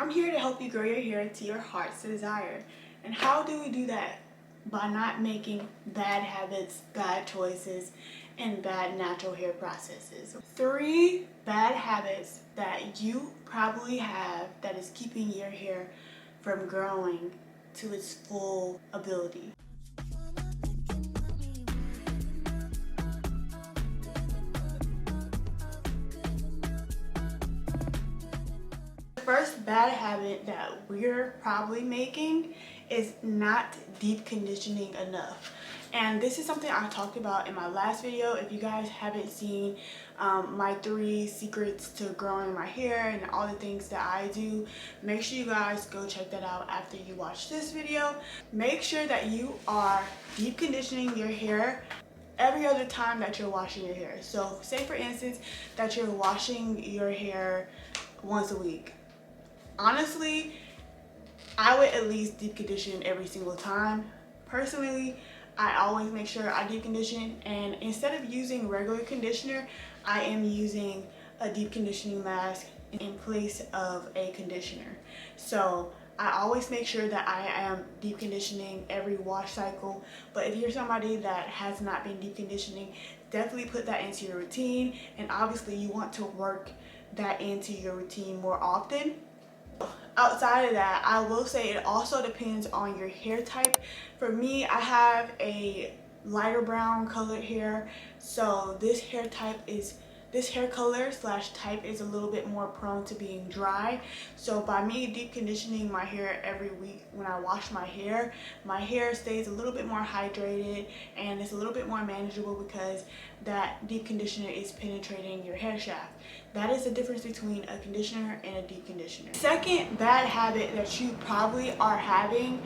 I'm here to help you grow your hair to your heart's desire. And how do we do that? By not making bad habits, bad choices, and bad natural hair processes. 3 bad habits that you probably have that is keeping your hair from growing to its full ability. The first bad habit that we're probably making is not deep conditioning enough. And this is something I talked about in my last video. If you guys haven't seen my 3 secrets to growing my hair and all the things that I do, make sure you guys go check that out after you watch this video. Make sure that you are deep conditioning your hair every other time that you're washing your hair. So say for instance that you're washing your hair once a week. Honestly, I would at least deep condition every single time. Personally, I always make sure I deep condition, and instead of using regular conditioner, I am using a deep conditioning mask in place of a conditioner. So I always make sure that I am deep conditioning every wash cycle. But if you're somebody that has not been deep conditioning, definitely put that into your routine, and obviously you want to work that into your routine more often. Outside of that, I will say it also depends on your hair type. For me, I have a lighter brown colored hair, so this hair color slash type is a little bit more prone to being dry. So by me deep conditioning my hair every week when I wash my hair stays a little bit more hydrated and it's a little bit more manageable because that deep conditioner is penetrating your hair shaft. That is the difference between a conditioner and a deep conditioner. Second bad habit that you probably are having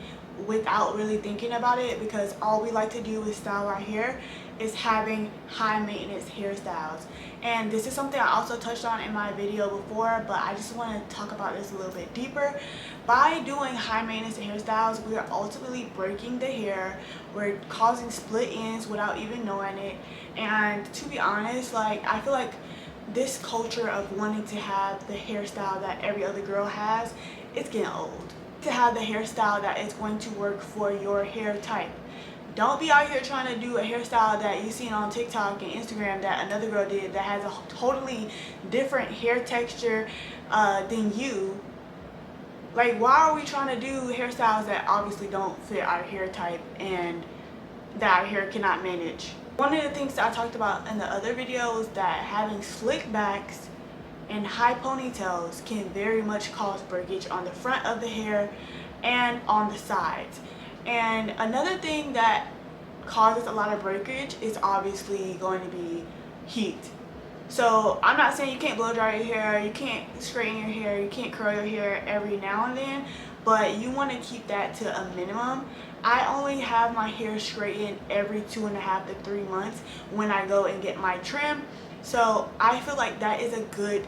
without really thinking about it, because all we like to do is style our hair, is having high maintenance hairstyles. And this is something I also touched on in my video before, but I just want to talk about this a little bit deeper. By doing high maintenance hairstyles, we are ultimately breaking the hair. We're causing split ends without even knowing it. And to be honest, I feel like this culture of wanting to have the hairstyle that every other girl has, it's getting old. To have the hairstyle that is going to work for your hair type. Don't be out here trying to do a hairstyle that you seen on TikTok and Instagram that another girl did that has a totally different hair texture than you. Like, why are we trying to do hairstyles that obviously don't fit our hair type and that our hair cannot manage? One of the things that I talked about in the other videos, that having slick backs and high ponytails can very much cause breakage on the front of the hair and on the sides. And another thing that causes a lot of breakage is obviously going to be heat. So I'm not saying you can't blow dry your hair, you can't straighten your hair, you can't curl your hair every now and then, but you want to keep that to a minimum. I only have my hair straightened every 2.5 to 3 months when I go and get my trim. So I feel like that is a good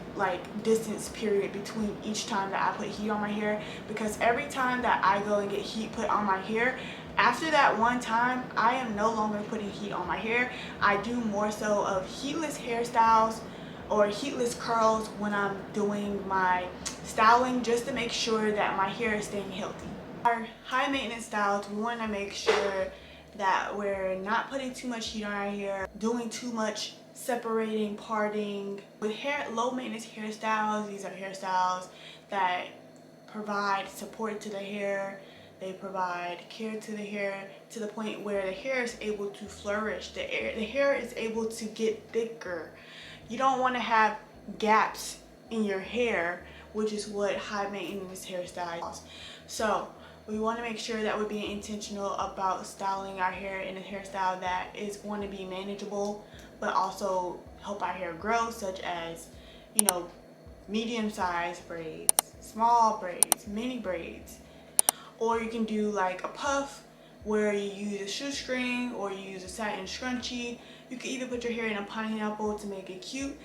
distance period between each time that I put heat on my hair, because every time that I go and get heat put on my hair, after that one time, I am no longer putting heat on my hair. I do more so of heatless hairstyles or heatless curls when I'm doing my styling, just to make sure that my hair is staying healthy. Our high maintenance styles, we want to make sure that we're not putting too much heat on our hair, doing too much separating, parting. With low maintenance hairstyles, these are hairstyles that provide support to the hair. They provide care to the hair to the point where the hair is able to flourish. The hair is able to get thicker. You don't want to have gaps in your hair, which is what high maintenance hairstyles. So we want to make sure that we're being intentional about styling our hair in a hairstyle that is going to be manageable, but also help our hair grow, such as, medium-sized braids, small braids, mini braids. Or you can do like a puff where you use a shoestring or you use a satin scrunchie. You can even put your hair in a pineapple to make it cute.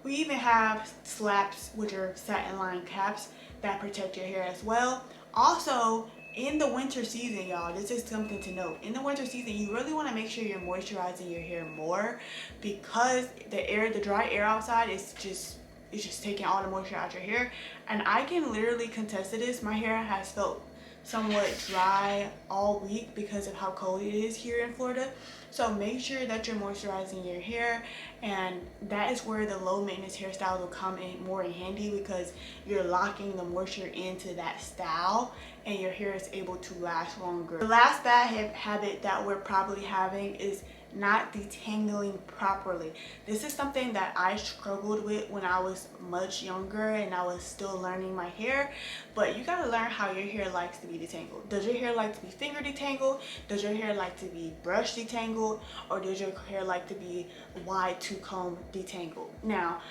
We even have slaps, which are satin-lined caps that protect your hair as well. Also, in the winter season, y'all, this is something to note. In the winter season, you really want to make sure you're moisturizing your hair more, because the dry air outside is just it's just taking all the moisture out your hair. And I can literally contest to this. My hair has felt somewhat dry all week because of how cold it is here in Florida. So make sure that you're moisturizing your hair, and that is where the low maintenance hairstyle will come in more in handy, because you're locking the moisture into that style and your hair is able to last longer. The last bad habit that we're probably having is not detangling properly. This is something that I struggled with when I was much younger and I was still learning my hair, but you gotta learn how your hair likes to be detangled. Does your hair like to be finger detangled? Does your hair like to be brush detangled? Or does your hair like to be wide two comb detangled? Now,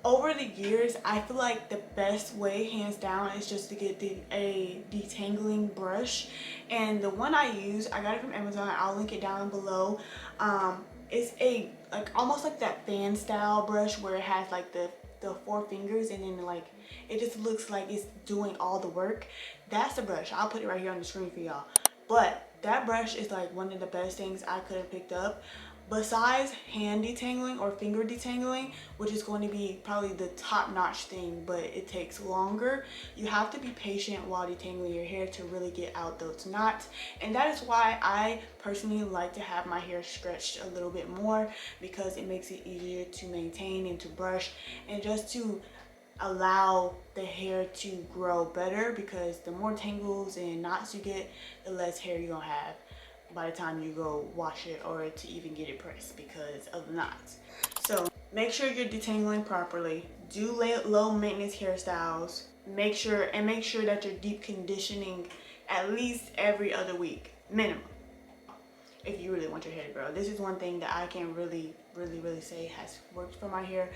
over the years, I feel like the best way, hands down, is just to get a detangling brush. And the one I use, I got it from Amazon. I'll link it down below. It's a almost like that fan style brush where it has like the four fingers, and then like it just looks like it's doing all the work. That's the brush. I'll put it right here on the screen for y'all. But that brush is like one of the best things I could have picked up. Besides hand detangling or finger detangling, which is going to be probably the top-notch thing, but it takes longer, you have to be patient while detangling your hair to really get out those knots. And that is why I personally like to have my hair stretched a little bit more, because it makes it easier to maintain and to brush and just to allow the hair to grow better, because the more tangles and knots you get, the less hair you're gonna have by the time you go wash it or to even get it pressed because of the knots. So make sure you're detangling properly. Do low maintenance hairstyles. Make sure that you're deep conditioning at least every other week minimum, if you really want your hair to grow. This is one thing that I can really say has worked for my hair,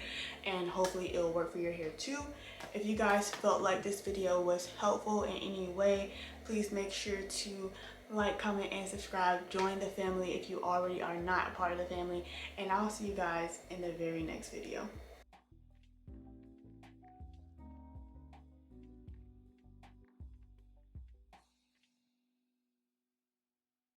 and hopefully it'll work for your hair too. If you guys felt like this video was helpful in any way, please make sure to like, comment, and subscribe. Join the family if you already are not a part of the family, and I'll see you guys in the very next video.